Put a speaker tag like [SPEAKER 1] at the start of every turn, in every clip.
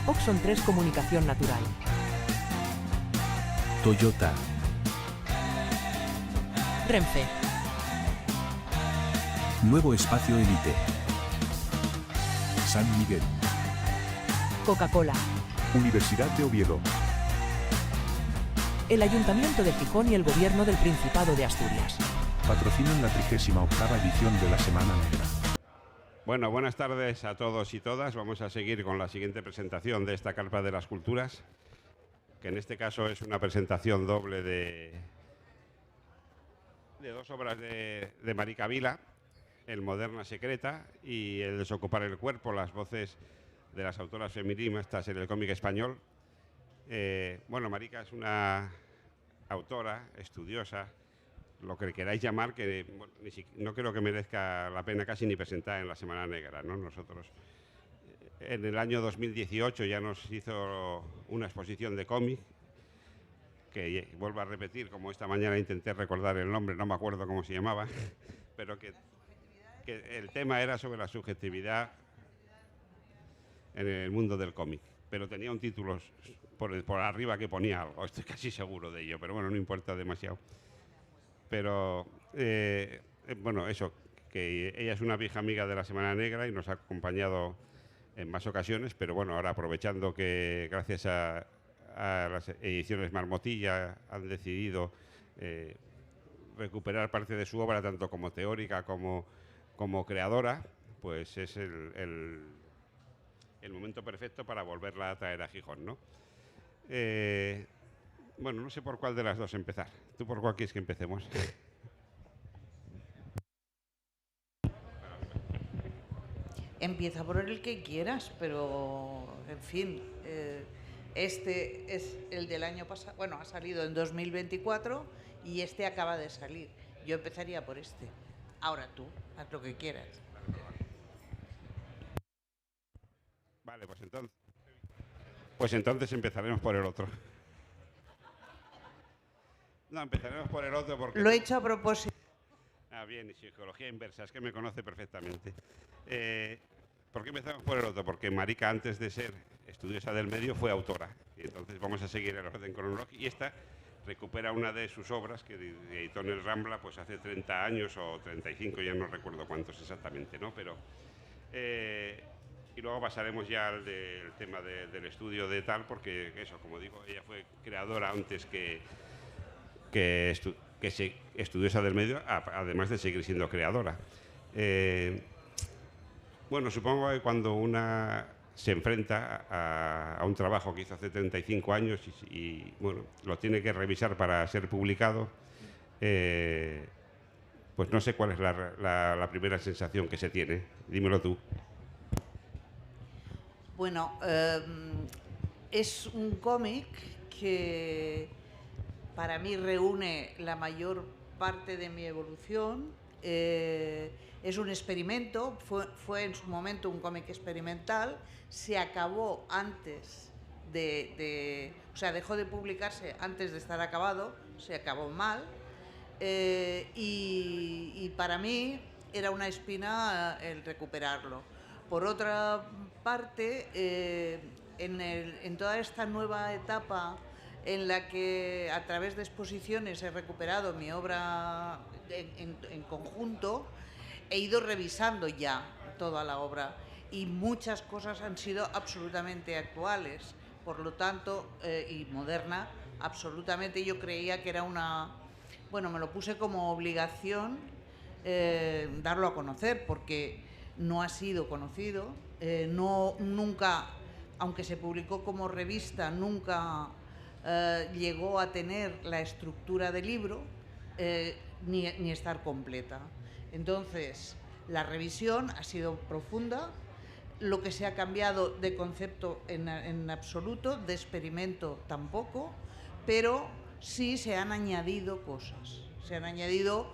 [SPEAKER 1] Oxon 3 Comunicación Natural.
[SPEAKER 2] Toyota.
[SPEAKER 1] Renfe.
[SPEAKER 2] Nuevo Espacio Elite. San Miguel.
[SPEAKER 1] Coca-Cola.
[SPEAKER 2] Universidad de Oviedo.
[SPEAKER 1] El Ayuntamiento de Gijón y el Gobierno del Principado de Asturias.
[SPEAKER 2] Patrocinan la 38ª edición de la Semana Negra.
[SPEAKER 3] Bueno, buenas tardes a todos y todas. Vamos a seguir con la siguiente presentación de esta Carpa de las Culturas, que en este caso es una presentación doble de dos obras de Marica Vila, El Moderna Secreta y El Desocupar el Cuerpo, las voces de las autoras feministas en el cómic español. Bueno, Marica es una autora, estudiosa, lo que queráis llamar, que bueno, no creo que merezca la pena casi ni presentar en la Semana Negra, ¿no? Nosotros en el año 2018 ya nos hizo una exposición de cómic, que vuelvo a repetir, como esta mañana intenté recordar el nombre, no me acuerdo cómo se llamaba, pero que el tema era sobre la subjetividad en el mundo del cómic, pero tenía un título por arriba que ponía algo, estoy casi seguro de ello, pero bueno, no importa demasiado. Pero, bueno, eso, que ella es una vieja amiga de la Semana Negra y nos ha acompañado en más ocasiones, pero bueno, ahora aprovechando que gracias a las ediciones Marmotilla han decidido recuperar parte de su obra, tanto como teórica como creadora, pues es el momento perfecto para volverla a traer a Gijón, ¿no? Bueno, no sé por cuál de las dos empezar. ¿Tú por cuál quieres que empecemos?
[SPEAKER 4] Empieza por el que quieras, pero, en fin, este es el del año pasado, bueno, ha salido en 2024 y este acaba de salir. Yo empezaría por este. Ahora tú, haz lo que quieras.
[SPEAKER 3] Vale, pues entonces empezaremos por el otro. No, empezaremos por el otro porque...
[SPEAKER 4] Lo he hecho a propósito.
[SPEAKER 3] Ah, bien, y psicología inversa, es que me conoce perfectamente. ¿Por qué empezamos por el otro? Porque Marica, antes de ser estudiosa del medio, fue autora. Y entonces vamos a seguir el orden cronológico. Y esta recupera una de sus obras que editó en el Rambla pues hace 30 años o 35, ya no recuerdo cuántos exactamente, ¿no? Pero... y luego pasaremos ya al tema del estudio de tal, porque eso, como digo, ella fue creadora antes que estudiosa del medio, además de seguir siendo creadora. Bueno, supongo que cuando una se enfrenta a un trabajo que hizo hace 35 años y bueno, lo tiene que revisar para ser publicado, pues no sé cuál es la primera sensación que se tiene. Dímelo tú.
[SPEAKER 4] Bueno, es un cómic que para mí reúne la mayor parte de mi evolución. Es un experimento, fue en su momento un cómic experimental, se acabó antes o sea, dejó de publicarse antes de estar acabado, se acabó mal, y para mí era una espina el recuperarlo. Por otra parte, en toda esta nueva etapa en la que a través de exposiciones he recuperado mi obra en conjunto, he ido revisando ya toda la obra y muchas cosas han sido absolutamente actuales, por lo tanto, y moderna, absolutamente. Yo creía que era bueno, me lo puse como obligación darlo a conocer, porque no ha sido conocido, nunca, aunque se publicó como revista, nunca llegó a tener la estructura de libro, ni estar completa. Entonces, la revisión ha sido profunda. Lo que se ha cambiado de concepto en absoluto, de experimento tampoco, pero sí se han añadido cosas. Se han añadido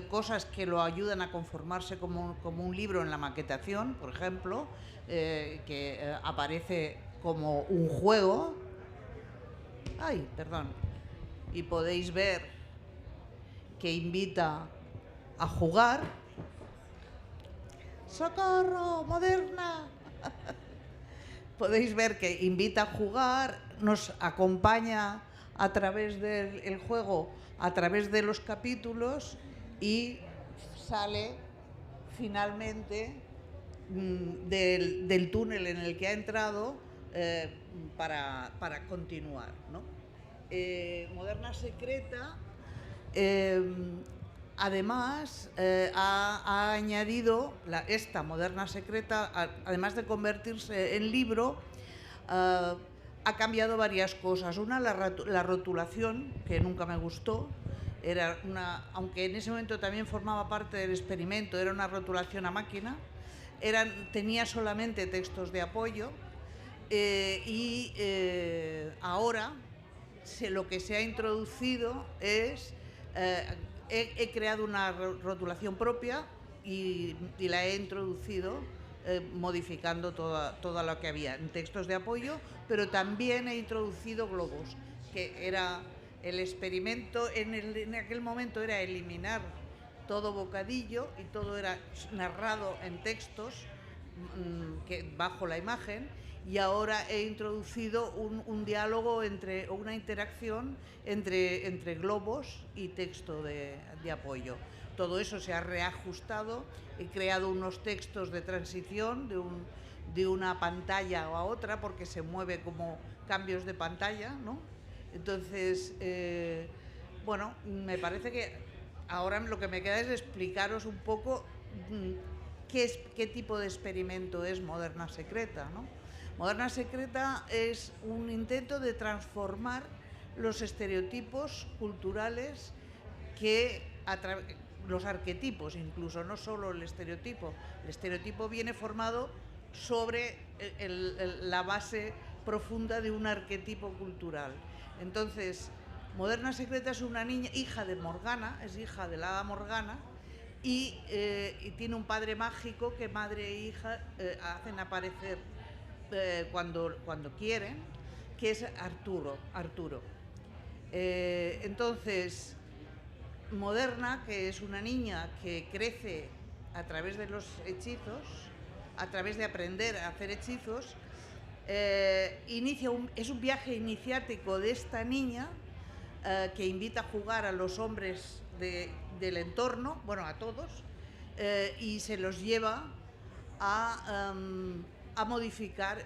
[SPEAKER 4] cosas que lo ayudan a conformarse como un libro en la maquetación, por ejemplo, que aparece como un juego. Ay, perdón. Y podéis ver que invita a jugar. ¡Socorro, Moderna! podéis ver que invita a jugar, nos acompaña a través del juego, a través de los capítulos, y sale finalmente del túnel en el que ha entrado para continuar, ¿no? Moderna Secreta, además, ha añadido esta Moderna Secreta, además de convertirse en libro, ha cambiado varias cosas. Una, la rotulación, que nunca me gustó. Era aunque en ese momento también formaba parte del experimento, era una rotulación a máquina. Tenía solamente textos de apoyo, y ahora lo que se ha introducido es... he creado una rotulación propia y la he introducido modificando todo lo que había en textos de apoyo, pero también he introducido globos, que era el experimento en aquel momento, era eliminar todo bocadillo y todo era narrado en textos bajo la imagen, y ahora he introducido un diálogo, una interacción entre globos y texto de apoyo. Todo eso se ha reajustado, he creado unos textos de transición de una pantalla a otra, porque se mueve como cambios de pantalla, ¿no? Entonces, bueno, me parece que ahora lo que me queda es explicaros un poco qué tipo de experimento es Moderna Secreta, ¿no? Moderna Secreta es un intento de transformar los estereotipos culturales los arquetipos, incluso, no solo el estereotipo. El estereotipo viene formado sobre la base profunda de un arquetipo cultural. Entonces, Moderna Secreta es una niña, hija de Morgana, es hija de la hada Morgana, y tiene un padre mágico que madre e hija hacen aparecer cuando quieren, que es Arturo. Entonces, Moderna, que es una niña que crece a través de los hechizos, a través de aprender a hacer hechizos, es un viaje iniciático de esta niña que invita a jugar a los hombres del entorno, bueno, a todos, y se los lleva a modificar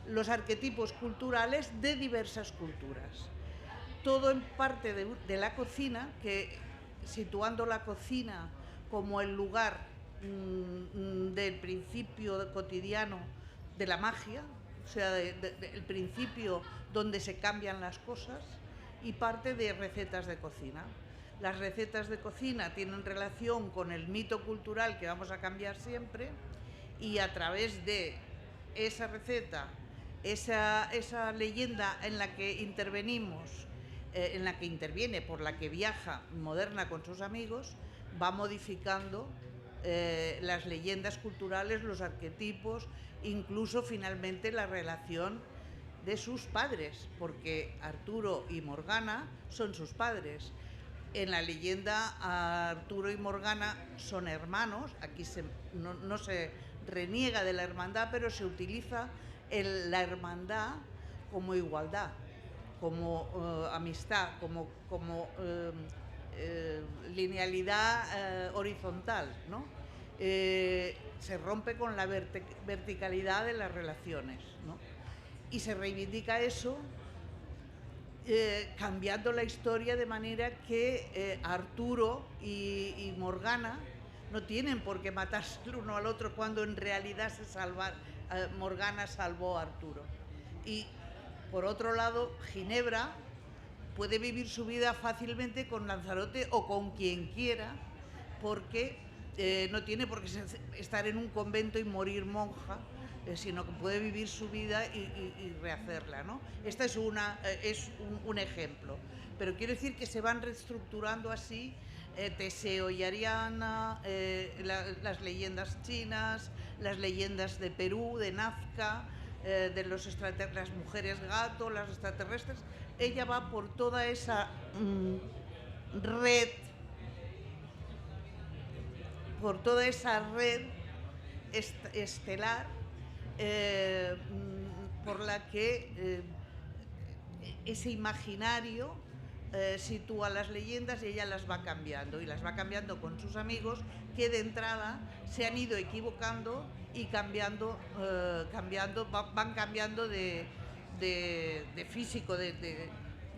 [SPEAKER 4] los arquetipos culturales de diversas culturas. Todo en parte de la cocina, situando la cocina como el lugar del principio cotidiano de la magia, o sea, el principio donde se cambian las cosas, y parte de recetas de cocina. Las recetas de cocina tienen relación con el mito cultural que vamos a cambiar siempre, y a través de esa receta, esa leyenda en la que intervenimos, por la que viaja Moderna con sus amigos, va modificando las leyendas culturales, los arquetipos, incluso finalmente la relación de sus padres, porque Arturo y Morgana son sus padres. En la leyenda, Arturo y Morgana son hermanos. Aquí no se reniega de la hermandad, pero se utiliza la hermandad como igualdad, como amistad, como linealidad horizontal, ¿no? Se rompe con la verticalidad de las relaciones, ¿no? Y se reivindica eso cambiando la historia de manera que Arturo y Morgana no tienen por qué matarse el uno al otro, cuando en realidad Morgana salvó a Arturo. Y por otro lado, Ginebra puede vivir su vida fácilmente con Lanzarote o con quien quiera, porque no tiene por qué estar en un convento y morir monja, sino que puede vivir su vida y rehacerla, ¿no? Esta es un ejemplo. Pero quiero decir que se van reestructurando así Teseo y Ariana, las leyendas chinas, las leyendas de Perú, de Nazca, de las mujeres gato, las extraterrestres. Ella va por toda esa red estelar por la que ese imaginario sitúa las leyendas y ella las va cambiando, y las va cambiando con sus amigos, que de entrada se han ido equivocando y van cambiando de físico.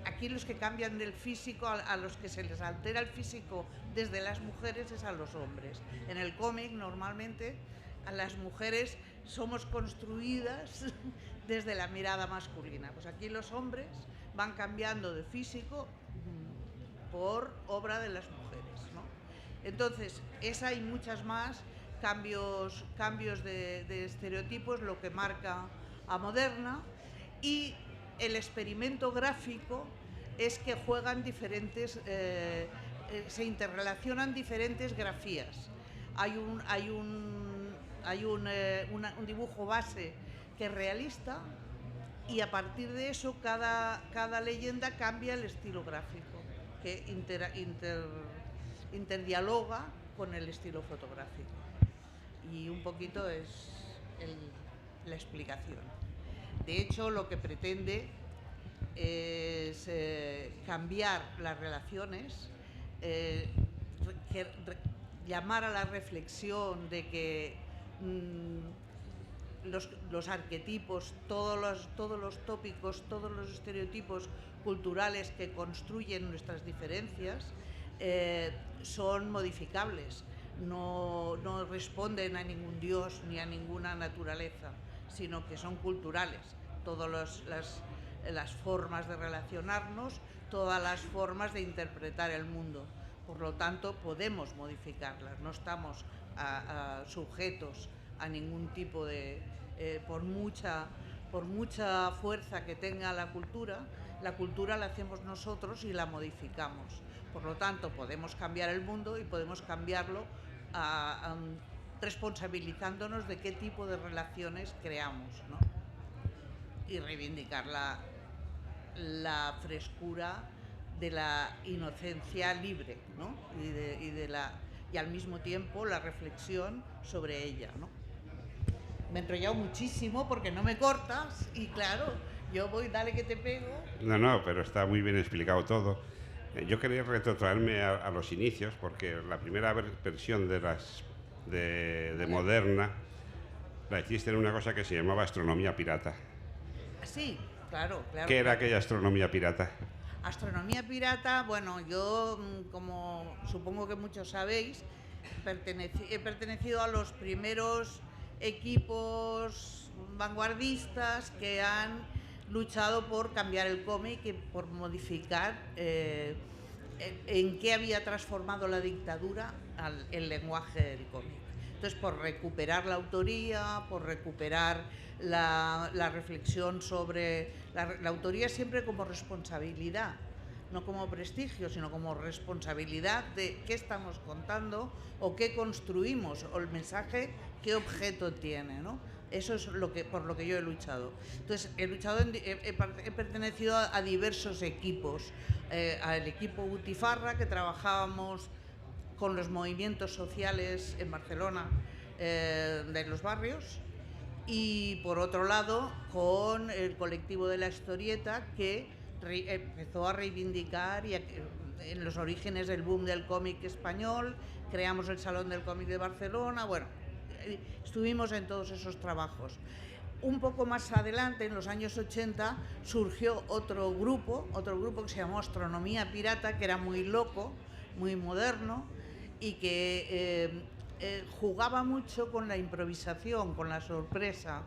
[SPEAKER 4] Aquí los que cambian del físico, a los que se les altera el físico desde las mujeres, es a los hombres. En el cómic normalmente a las mujeres somos construidas desde la mirada masculina. Pues aquí los hombres van cambiando de físico por obra de las mujeres, ¿no? Entonces, esa y muchas más cambios de estereotipos, lo que marca a Moderna. Y el experimento gráfico es que juegan diferentes, se interrelacionan diferentes grafías. Hay un dibujo base que es realista, y a partir de eso cada leyenda cambia el estilo gráfico, que interdialoga con el estilo fotográfico. Y un poquito es la explicación. De hecho, lo que pretende es cambiar las relaciones, llamar a la reflexión de que los arquetipos, todos los tópicos, todos los estereotipos culturales que construyen nuestras diferencias son modificables, no responden a ningún dios ni a ninguna naturaleza, sino que son culturales. Todas las formas de relacionarnos, todas las formas de interpretar el mundo. Por lo tanto, podemos modificarlas, no estamos sujetos a ningún tipo de... por mucha fuerza que tenga la cultura la hacemos nosotros y la modificamos. Por lo tanto, podemos cambiar el mundo y podemos cambiarlo responsabilizándonos de qué tipo de relaciones creamos, ¿no? Y reivindicar la frescura de la inocencia libre, ¿no? Y al mismo tiempo la reflexión sobre ella, ¿no? Me he enrollado muchísimo porque no me cortas y claro, yo voy, dale que te pego.
[SPEAKER 3] No, pero está muy bien explicado todo. Yo quería retrotraerme a los inicios, porque la primera versión de Moderna la hiciste en una cosa que se llamaba astronomía pirata.
[SPEAKER 4] Sí, claro.
[SPEAKER 3] ¿Qué era aquella astronomía pirata?
[SPEAKER 4] Astronomía pirata, bueno, yo, como supongo que muchos sabéis, he pertenecido a los primeros equipos vanguardistas que han luchado por cambiar el cómic y por modificar en qué había transformado la dictadura el lenguaje del cómic. Entonces, por recuperar la autoría, por recuperar la reflexión sobre la autoría siempre como responsabilidad, no como prestigio, sino como responsabilidad de qué estamos contando o qué construimos, o el mensaje, qué objeto tiene, ¿no? Eso es por lo que yo he luchado. Entonces, he pertenecido a diversos equipos. Al equipo Butifarra, que trabajábamos con los movimientos sociales en Barcelona de los barrios, y por otro lado con el colectivo de la historieta, que empezó a reivindicar en los orígenes del boom del cómic español. Creamos el Salón del Cómic de Barcelona. Bueno, estuvimos en todos esos trabajos. Un poco más adelante, en los años 80, surgió otro grupo que se llamó Astronomía Pirata, que era muy loco, muy moderno, y que jugaba mucho con la improvisación, con la sorpresa,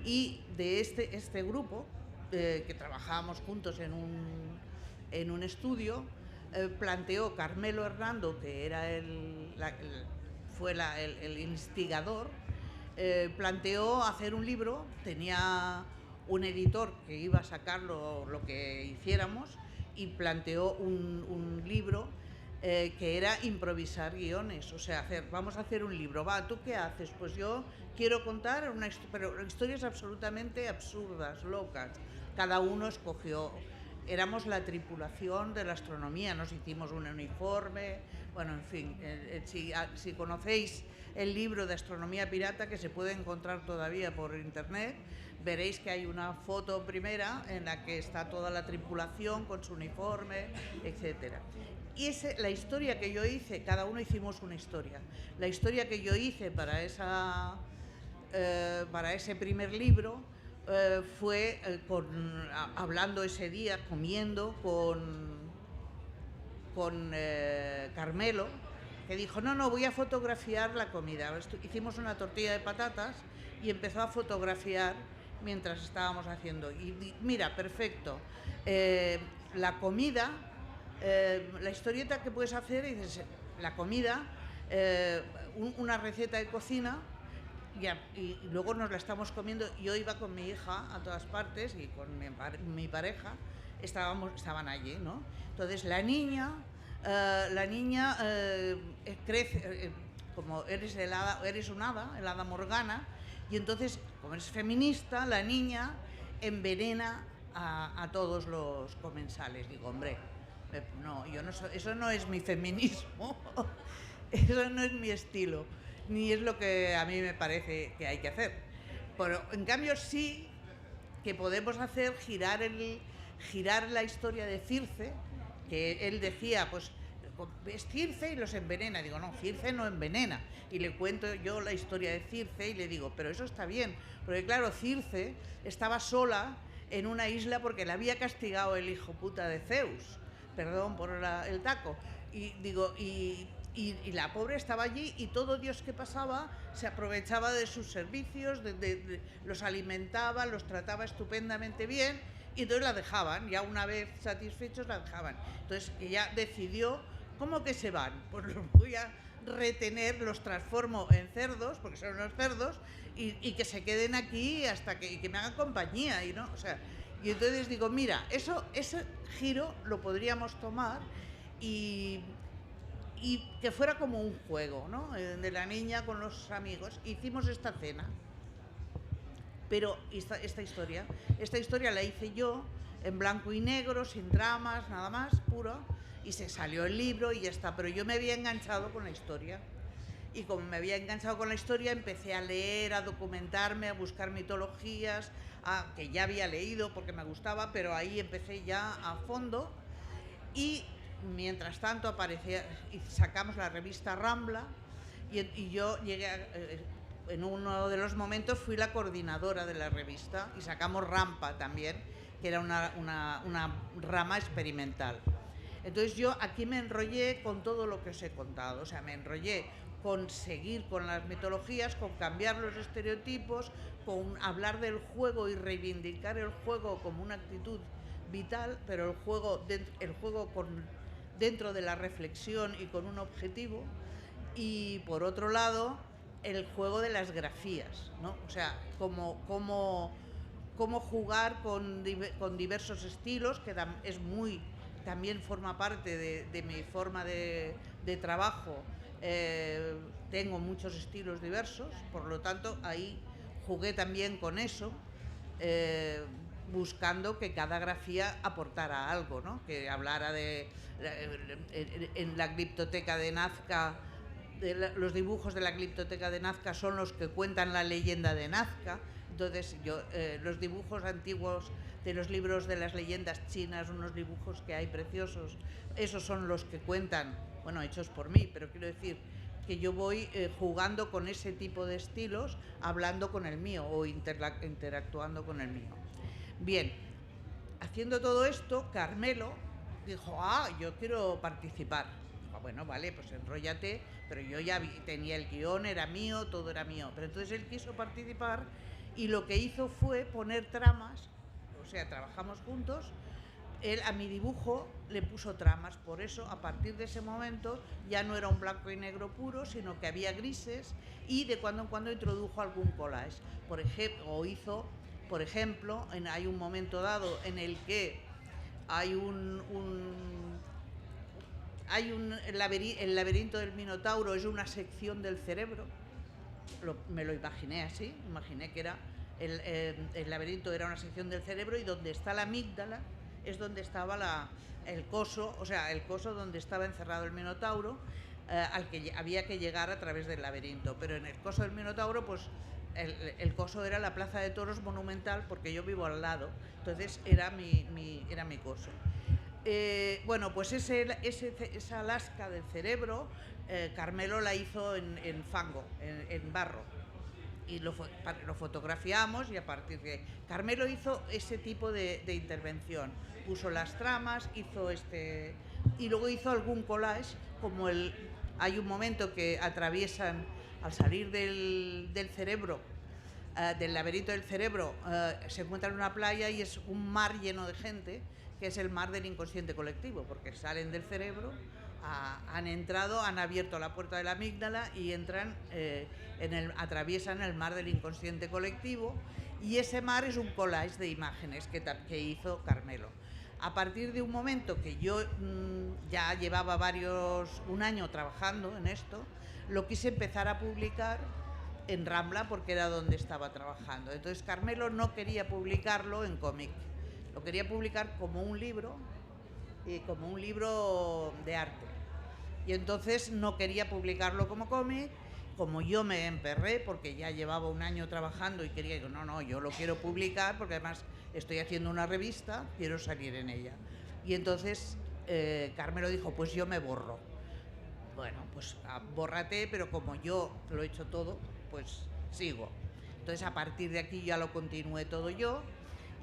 [SPEAKER 4] y de este grupo, que trabajábamos juntos en un estudio, planteó Carmelo Hernando, que era fue el instigador, planteó hacer un libro. Tenía un editor que iba a sacar lo que hiciéramos, y planteó un libro que era improvisar guiones, o sea, vamos a hacer un libro. ¿Tú qué haces? Pues yo quiero contar pero historias absolutamente absurdas, locas. Cada uno escogió éramos la tripulación de la astronomía, nos hicimos un uniforme, bueno, en fin, si conocéis el libro de Astronomía Pirata, que se puede encontrar todavía por internet, veréis que hay una foto primera en la que está toda la tripulación con su uniforme, etcétera. Y la historia que yo hice, cada uno hicimos una historia. La historia que yo hice para ese primer libro fue hablando ese día, comiendo con Carmelo, que dijo, no, voy a fotografiar la comida. Hicimos una tortilla de patatas y empezó a fotografiar mientras estábamos haciendo. Y mira, perfecto. La comida, la historieta que puedes hacer, dices, la comida, una receta de cocina, y luego nos la estamos comiendo. Yo iba con mi hija a todas partes y con mi pareja estaban allí, ¿no? Entonces la niña crece, como eres un hada, el hada Morgana, y entonces, como es feminista, la niña envenena a todos los comensales. Digo, hombre, no, eso no es mi feminismo, eso no es mi estilo, ni es lo que a mí me parece que hay que hacer. Pero en cambio sí que podemos hacer girar la historia de Circe, que él decía, pues es Circe y los envenena. Digo, no, Circe no envenena. Y le cuento yo la historia de Circe y le digo, pero eso está bien, porque claro, Circe estaba sola en una isla porque la había castigado el hijo puta de Zeus, perdón por el taco, y digo, y la pobre estaba allí y todo Dios que pasaba se aprovechaba de sus servicios, los alimentaba, los trataba estupendamente bien, y entonces la dejaban, ya una vez satisfechos la dejaban. Entonces ella decidió, ¿cómo que se van? Pues los voy a retener, los transformo en cerdos, porque son unos cerdos, y que se queden aquí hasta que me hagan compañía, y entonces digo, mira, ese giro lo podríamos tomar y que fuera como un juego, ¿no? De la niña con los amigos. Hicimos esta cena, pero esta historia la hice yo en blanco y negro, sin dramas, nada más, puro, y se salió el libro y ya está. Pero yo me había enganchado con la historia, y como me había enganchado con la historia, empecé a leer, a documentarme, a buscar mitologías, que ya había leído porque me gustaba, pero ahí empecé ya a fondo. Y mientras tanto aparecía y sacamos la revista Rambla, y yo llegué en uno de los momentos fui la coordinadora de la revista, y sacamos Rampa también, que era una rama experimental. Entonces yo aquí me enrollé con todo lo que os he contado, o sea, me enrollé con seguir con las mitologías, con cambiar los estereotipos, con hablar del juego y reivindicar el juego como una actitud vital, pero el juego dentro de la reflexión y con un objetivo. Y por otro lado, el juego de las grafías, ¿no? O sea, cómo jugar con diversos estilos, que también forma parte de mi forma de trabajo. Tengo muchos estilos diversos, por lo tanto ahí jugué también con eso, buscando que cada grafía aportara algo, ¿no? Que hablara en la gliptoteca de Nazca, los dibujos de la gliptoteca de Nazca son los que cuentan la leyenda de Nazca. Entonces los dibujos antiguos de los libros de las leyendas chinas, unos dibujos que hay preciosos, esos son los que cuentan, bueno, hechos por mí, pero quiero decir que yo voy jugando con ese tipo de estilos, hablando con el mío o interactuando con el mío. Bien, haciendo todo esto, Carmelo dijo, yo quiero participar. Dijo, bueno, vale, pues enróllate, pero yo ya tenía el guión, era mío, todo era mío. Pero entonces él quiso participar y lo que hizo fue poner tramas, o sea, trabajamos juntos. Él a mi dibujo le puso tramas, por eso a partir de ese momento ya no era un blanco y negro puro, sino que había grises, y de cuando en cuando introdujo algún collage. Por ejemplo, hay un momento dado en el que hay el laberinto del Minotauro es una sección del cerebro, me lo imaginé así, imaginé que era el laberinto era una sección del cerebro, y donde está la amígdala es donde estaba el coso, o sea, el coso donde estaba encerrado el Minotauro, al que había que llegar a través del laberinto. Pero en el coso del Minotauro, pues el coso era la plaza de toros monumental, porque yo vivo al lado, entonces era mi coso. Bueno, pues esa lasca del cerebro, Carmelo la hizo en fango, en barro, y lo fotografiamos, y a partir de Carmelo hizo ese tipo de intervención, puso las tramas, y luego hizo algún collage, como hay un momento que atraviesan al salir del cerebro, del laberinto del cerebro, se encuentran en una playa y es un mar lleno de gente, que es el mar del inconsciente colectivo, porque salen del cerebro, han entrado, han abierto la puerta de la amígdala y entran, atraviesan el mar del inconsciente colectivo, y ese mar es un collage de imágenes que hizo Carmelo. A partir de un momento que yo ya llevaba un año trabajando en esto, lo quise empezar a publicar en Rambla, porque era donde estaba trabajando. Entonces Carmelo no quería publicarlo en cómic, lo quería publicar como un libro, y como un libro de arte. Y entonces no quería publicarlo como cómic. Como yo me emperré, porque ya llevaba un año trabajando y quería, digo, no, yo lo quiero publicar, porque además estoy haciendo una revista, quiero salir en ella. Y entonces Carmelo dijo, pues yo me borro. Bueno, pues bórrate, pero como yo lo he hecho todo, pues sigo. Entonces a partir de aquí ya lo continué todo yo,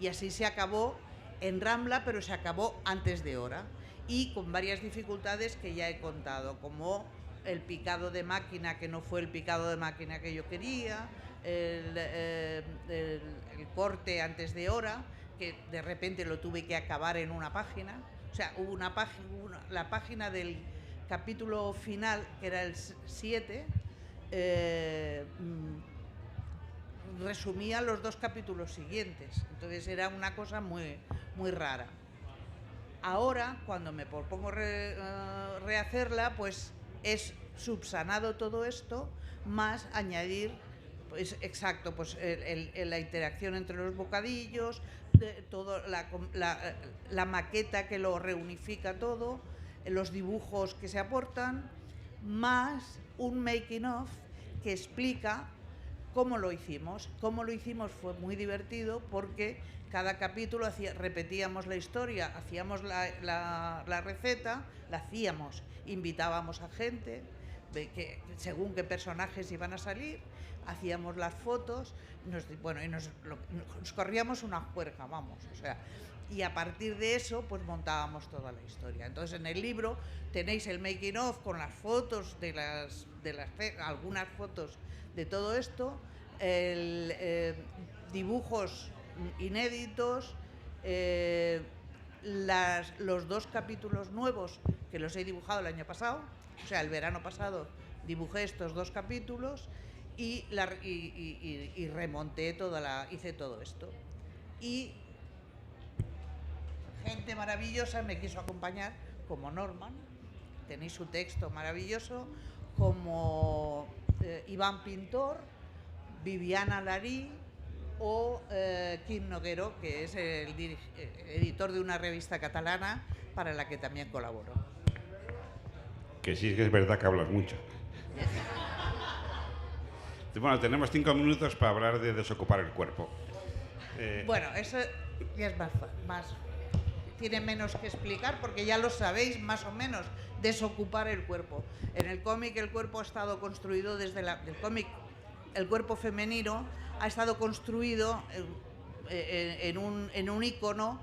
[SPEAKER 4] y así se acabó en Rambla, pero se acabó antes de hora, y con varias dificultades que ya he contado, como el picado de máquina, que no fue el picado de máquina que yo quería, el corte antes de hora, que de repente lo tuve que acabar en una página. O sea, hubo una página, la página del capítulo final, que era el 7, resumía los 2 capítulos siguientes. Entonces era una cosa muy, muy rara. Ahora, cuando me propongo rehacerla, pues es subsanado todo esto, más añadir, pues exacto, pues la interacción entre los bocadillos, la maqueta que lo reunifica todo, los dibujos que se aportan, más un making of que explica cómo lo hicimos. Cómo lo hicimos fue muy divertido, porque cada capítulo repetíamos la historia, hacíamos la receta, la hacíamos, invitábamos a gente, según qué personajes iban a salir, hacíamos las fotos, nos corríamos una juerga, vamos, o sea, y a partir de eso pues montábamos toda la historia. Entonces en el libro tenéis el making of con las fotos algunas fotos de todo esto, dibujos inéditos, los 2 capítulos nuevos que los he dibujado el año pasado, o sea, el verano pasado dibujé estos 2 capítulos y remonté hice todo esto. Y gente maravillosa me quiso acompañar, como Norman, tenéis su texto maravilloso, como Iván Pintor, Viviana Larí o Quim Noguero, que es el editor de una revista catalana para la que también colaboro.
[SPEAKER 3] Que sí, que es verdad que hablas mucho. Bueno, tenemos 5 minutos para hablar de desocupar el cuerpo.
[SPEAKER 4] Bueno, eso ya es más tiene menos que explicar, porque ya lo sabéis más o menos, desocupar el cuerpo. En el cómic el cuerpo ha estado construido el cuerpo femenino ha estado construido en un ícono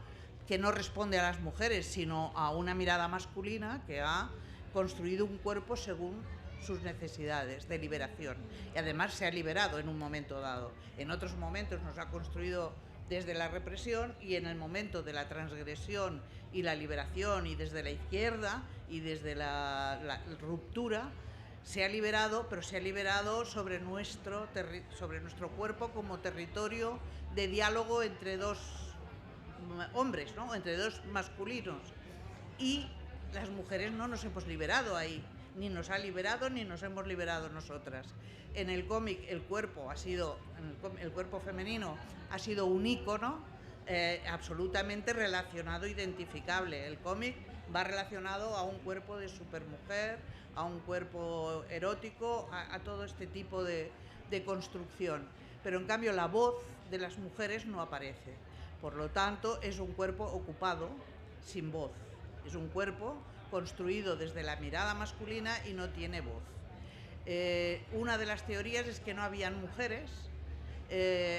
[SPEAKER 4] que no responde a las mujeres, sino a una mirada masculina que ha construido un cuerpo según sus necesidades de liberación. Y además se ha liberado en un momento dado. En otros momentos nos ha construido desde la represión, y en el momento de la transgresión y la liberación, y desde la izquierda y desde la ruptura, se ha liberado, pero se ha liberado sobre nuestro cuerpo como territorio de diálogo entre 2 hombres, ¿no? Entre 2 masculinos. Y las mujeres no nos hemos liberado ahí, ni nos ha liberado ni nos hemos liberado nosotras. En el cómic el cuerpo femenino ha sido un ícono absolutamente relacionado, identificable. El cómic va relacionado a un cuerpo de supermujer, a un cuerpo erótico, a todo este tipo de construcción. Pero en cambio la voz de las mujeres no aparece. Por lo tanto, es un cuerpo ocupado, sin voz. Es un cuerpo construido desde la mirada masculina y no tiene voz. Una de las teorías es que no habían mujeres,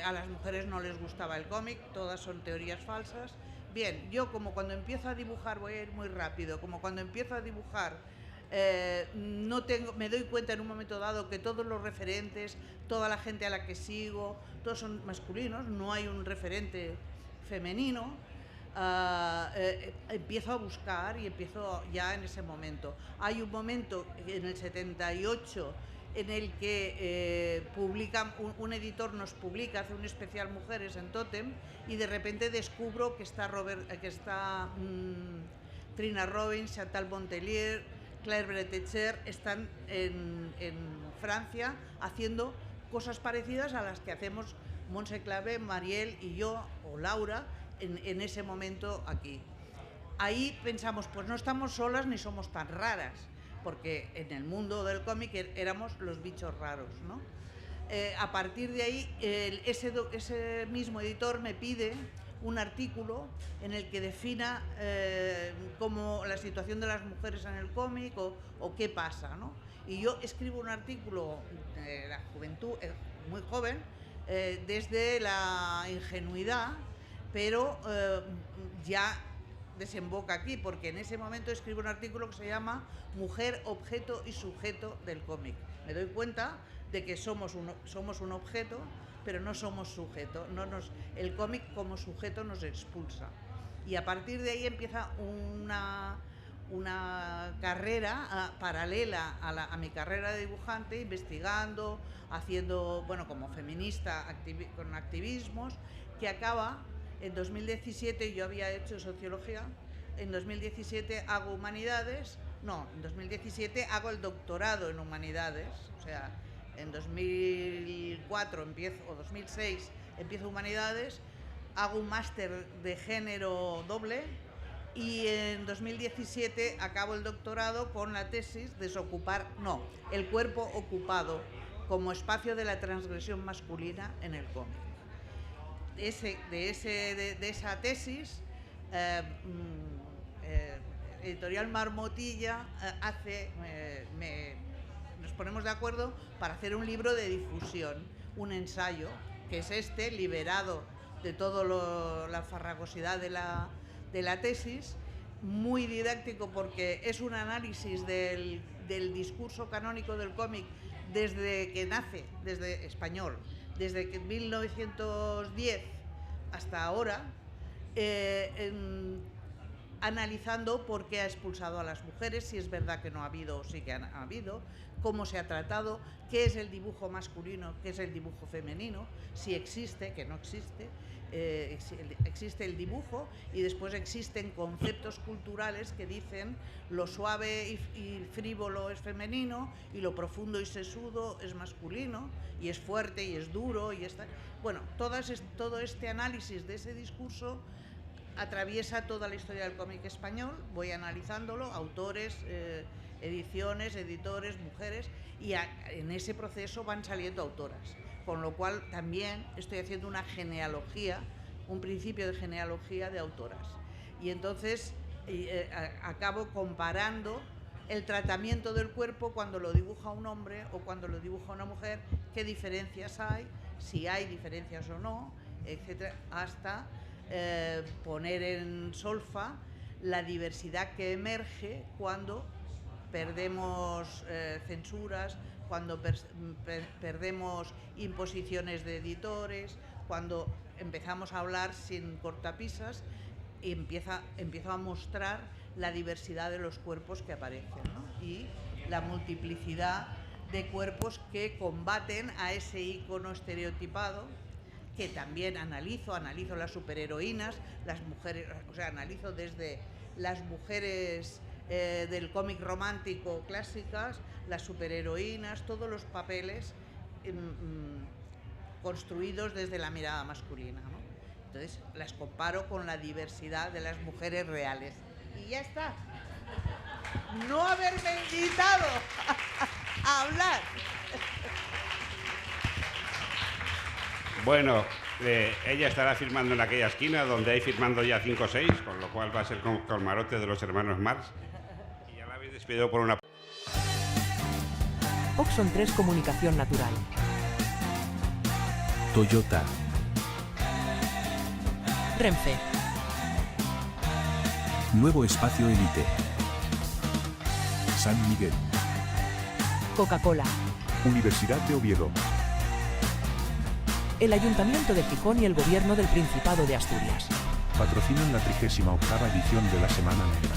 [SPEAKER 4] a las mujeres no les gustaba el cómic, todas son teorías falsas. Bien, yo como cuando empiezo a dibujar, voy a ir muy rápido, como cuando empiezo a dibujar me doy cuenta en un momento dado que todos los referentes, toda la gente a la que sigo, todos son masculinos, no hay un referente femenino. Empiezo a buscar y empiezo ya en ese momento. Hay un momento en el 78 en el que un editor nos publica, hace un especial Mujeres en Totem, y de repente descubro que está Trina Robbins, Chantal Montelier, Claire Bretécher, están en Francia haciendo cosas parecidas a las que hacemos Montse Clavé, Mariel y yo, o Laura, en ese momento aquí. Ahí pensamos, pues no estamos solas ni somos tan raras, porque en el mundo del cómic éramos los bichos raros, ¿no? A partir de ahí, ese mismo editor me pide un artículo en el que defina cómo la situación de las mujeres en el cómic o qué pasa, ¿no? Y yo escribo un artículo de la juventud, muy joven, desde la ingenuidad, pero ya desemboca aquí, porque en ese momento escribo un artículo que se llama Mujer, objeto y sujeto del cómic. Me doy cuenta de que somos un objeto, pero no somos sujeto. El cómic como sujeto nos expulsa. Y a partir de ahí empieza una carrera paralela a mi carrera de dibujante, investigando, haciendo, bueno, como feminista, con activismos, que acaba en 2017. Yo había hecho sociología, en 2017 hago humanidades, en 2017 hago el doctorado en humanidades, o sea, en 2004 o 2006 empiezo humanidades, hago un máster de género doble y en 2017 acabo el doctorado con la tesis el cuerpo ocupado como espacio de la transgresión masculina en el cómic. De esa tesis, Editorial Marmotilla nos ponemos de acuerdo para hacer un libro de difusión, un ensayo, que es liberado de toda la farragosidad de la tesis, muy didáctico porque es un análisis del discurso canónico del cómic desde que nace, desde español, desde 1910 hasta ahora, analizando por qué ha expulsado a las mujeres, si es verdad que no ha habido o sí que ha habido, cómo se ha tratado, qué es el dibujo masculino, qué es el dibujo femenino, si existe, que no existe, existe el dibujo y después existen conceptos culturales que dicen lo suave y frívolo es femenino y lo profundo y sesudo es masculino y es fuerte y es duro y está... Bueno, todo este análisis de ese discurso atraviesa toda la historia del cómic español, voy analizándolo, autores, ediciones, editores, mujeres, y en ese proceso van saliendo autoras, con lo cual también estoy haciendo una genealogía, un principio de genealogía de autoras. Y entonces acabo comparando el tratamiento del cuerpo cuando lo dibuja un hombre o cuando lo dibuja una mujer, qué diferencias hay, si hay diferencias o no, etcétera, hasta poner en solfa la diversidad que emerge cuando perdemos censuras, cuando perdemos imposiciones de editores, cuando empezamos a hablar sin cortapisas y empiezo a mostrar la diversidad de los cuerpos que aparecen, ¿no? Y la multiplicidad de cuerpos que combaten a ese ícono estereotipado, que también analizo las superheroínas, las mujeres, o sea, analizo desde las mujeres del cómic romántico clásicas, las superheroínas, todos los papeles construidos desde la mirada masculina, ¿no? Entonces las comparo con la diversidad de las mujeres reales. Y ya está. No haberme invitado a hablar.
[SPEAKER 3] Bueno, ella estará firmando en aquella esquina donde hay firmando ya 5 o 6, con lo cual va a ser con camarote de los hermanos Marx. Y ya la habéis despedido por una...
[SPEAKER 1] Oxon 3 Comunicación Natural.
[SPEAKER 2] Toyota,
[SPEAKER 1] Renfe.
[SPEAKER 2] Nuevo Espacio Elite, San Miguel,
[SPEAKER 1] Coca-Cola.
[SPEAKER 2] Universidad de Oviedo,
[SPEAKER 1] El Ayuntamiento de Gijón y el Gobierno del Principado de Asturias.
[SPEAKER 2] patrocinan la 38ª edición de la Semana Negra.